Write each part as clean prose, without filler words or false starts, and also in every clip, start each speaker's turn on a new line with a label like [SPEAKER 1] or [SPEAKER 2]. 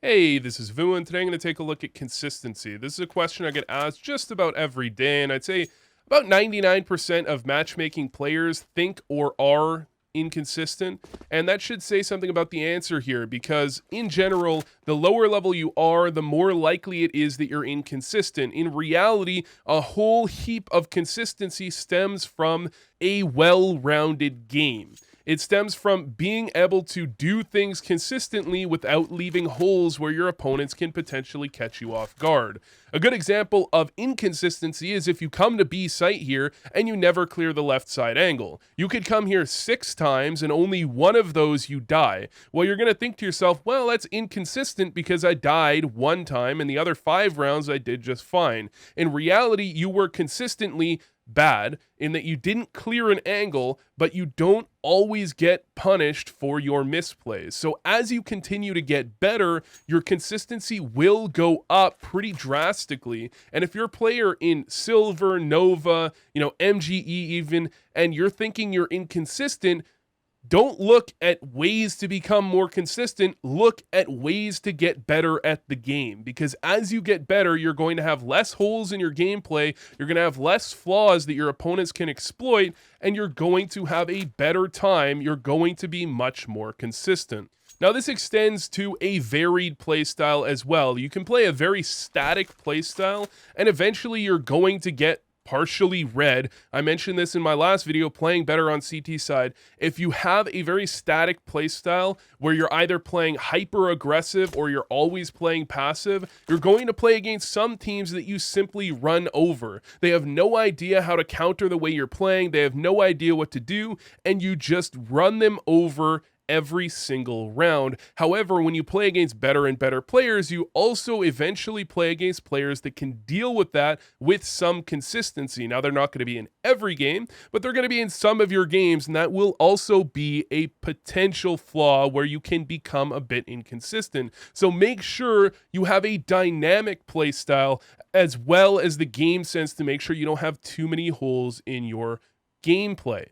[SPEAKER 1] Hey, this is Vu, and today I'm going to take a look at consistency. This is a question I get asked just about every day, and I'd say about 99% of matchmaking players think or are inconsistent, and that should say something about the answer here because, in general, the lower level you are, the more likely it is that you're inconsistent. In reality, a whole heap of consistency stems from a well rounded game. It stems from being able to do things consistently without leaving holes where your opponents can potentially catch you off guard. A good example of inconsistency is if you come to B site here and you never clear the left side angle. You could come here 6 times and only one of those you die. Well, you're going to think to yourself, well, that's inconsistent because I died 1 time and the other 5 rounds I did just fine. In reality, you were consistently bad in that you didn't clear an angle, but you don't always get punished for your misplays. So as you continue to get better, your consistency will go up pretty drastically. And if you're a player in Silver, Nova, MGE even, and you're thinking you're inconsistent, don't look at ways to become more consistent. Look at ways to get better at the game, because as you get better, you're going to have less holes in your gameplay. You're going to have less flaws that your opponents can exploit, and you're going to have a better time. You're going to be much more consistent. Now, this extends to a varied playstyle as well. You can play a very static playstyle, and eventually you're going to get partially red. I mentioned this in my last video, playing better on CT side. If you have a very static playstyle where you're either playing hyper aggressive or you're always playing passive, you're going to play against some teams that you simply run over. They have no idea how to counter the way you're playing. They have no idea what to do, and you just run them over every single round. However, when you play against better and better players, you also eventually play against players that can deal with that with some consistency. Now, they're not going to be in every game, but they're going to be in some of your games, and that will also be a potential flaw where you can become a bit inconsistent. So make sure you have a dynamic play style as well as the game sense to make sure you don't have too many holes in your gameplay.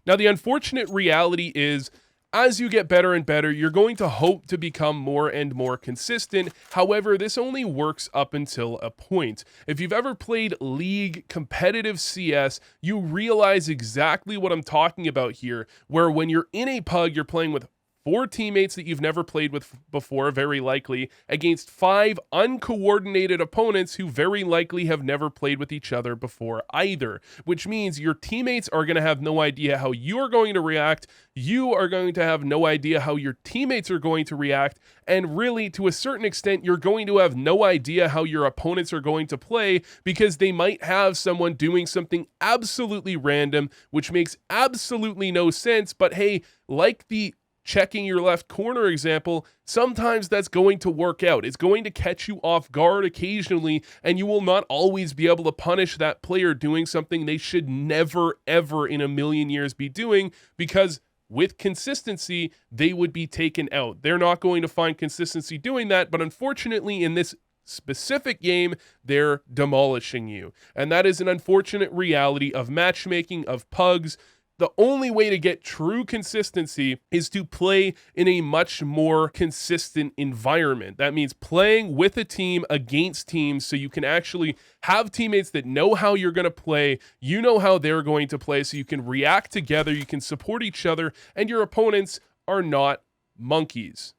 [SPEAKER 1] Now, the unfortunate reality is, as you get better and better, you're going to hope to become more and more consistent. However, this only works up until a point. If you've ever played League competitive CS, you realize exactly what I'm talking about here, where when you're in a pug, you're playing with 4 teammates that you've never played with before, very likely, against 5 uncoordinated opponents who very likely have never played with each other before either, which means your teammates are going to have no idea how you're going to react. You are going to have no idea how your teammates are going to react, and really, to a certain extent, you're going to have no idea how your opponents are going to play because they might have someone doing something absolutely random, which makes absolutely no sense, but hey, like the checking your left corner example, sometimes that's going to work out. It's going to catch you off guard occasionally, and you will not always be able to punish that player doing something they should never, ever in a million years be doing, because with consistency, they would be taken out. They're not going to find consistency doing that, but unfortunately, in this specific game, they're demolishing you. And that is an unfortunate reality of matchmaking, of pugs. The only way to get true consistency is to play in a much more consistent environment. That means playing with a team against teams so you can actually have teammates that know how you're going to play, you know how they're going to play, so you can react together, you can support each other, and your opponents are not monkeys.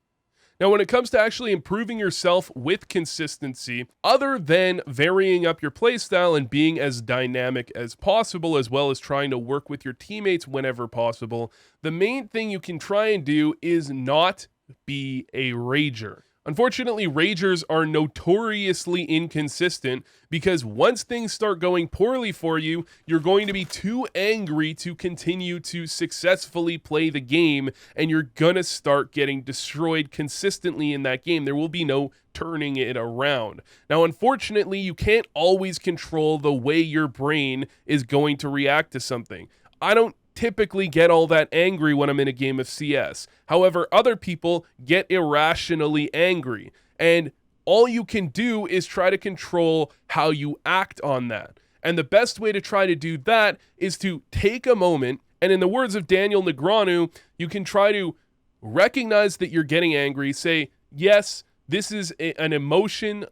[SPEAKER 1] Now, when it comes to actually improving yourself with consistency, other than varying up your playstyle and being as dynamic as possible, as well as trying to work with your teammates whenever possible, the main thing you can try and do is not be a rager. Unfortunately, ragers are notoriously inconsistent because once things start going poorly for you, you're going to be too angry to continue to successfully play the game, and you're gonna start getting destroyed consistently in that game. There will be no turning it around. Now, unfortunately, you can't always control the way your brain is going to react to something. I don't typically get all that angry when I'm in a game of CS. However, other people get irrationally angry, and all you can do is try to control how you act on that. And the best way to try to do that is to take a moment, and in the words of Daniel Negreanu, you can try to recognize that you're getting angry, say, yes, This is an emotion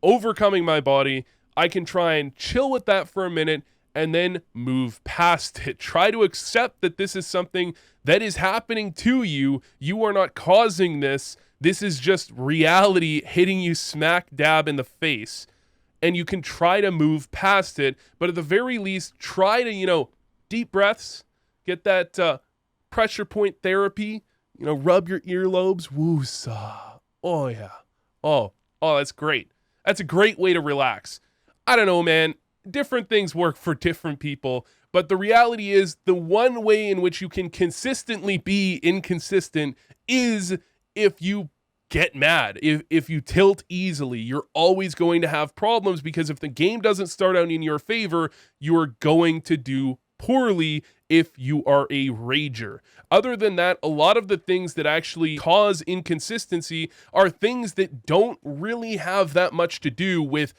[SPEAKER 1] overcoming my body. I can try and chill with that for a minute and then move past it. Try to accept that this is something that is happening to you. You are not causing this. This is just reality hitting you smack dab in the face. And you can try to move past it, but at the very least, try to, deep breaths, get that pressure point therapy, rub your earlobes, woo-saw. Oh, yeah. Oh, that's great. That's a great way to relax. I don't know, man. Different things work for different people, but the reality is the one way in which you can consistently be inconsistent is if you get mad. If you tilt easily, you're always going to have problems, because if the game doesn't start out in your favor, you are going to do poorly if you are a rager. Other than that, a lot of the things that actually cause inconsistency are things that don't really have that much to do with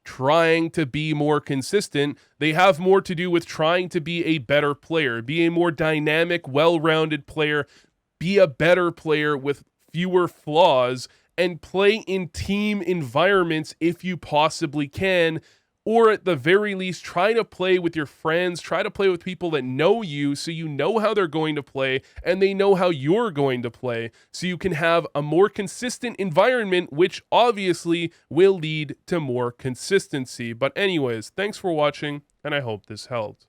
[SPEAKER 1] trying to be more consistent. They have more to do with trying to be a better player, be a more dynamic, well-rounded player, be a better player with fewer flaws, and play in team environments if you possibly can, or at the very least, try to play with your friends, try to play with people that know you, so you know how they're going to play and they know how you're going to play, so you can have a more consistent environment, which obviously will lead to more consistency. But anyways, thanks for watching, and I hope this helped.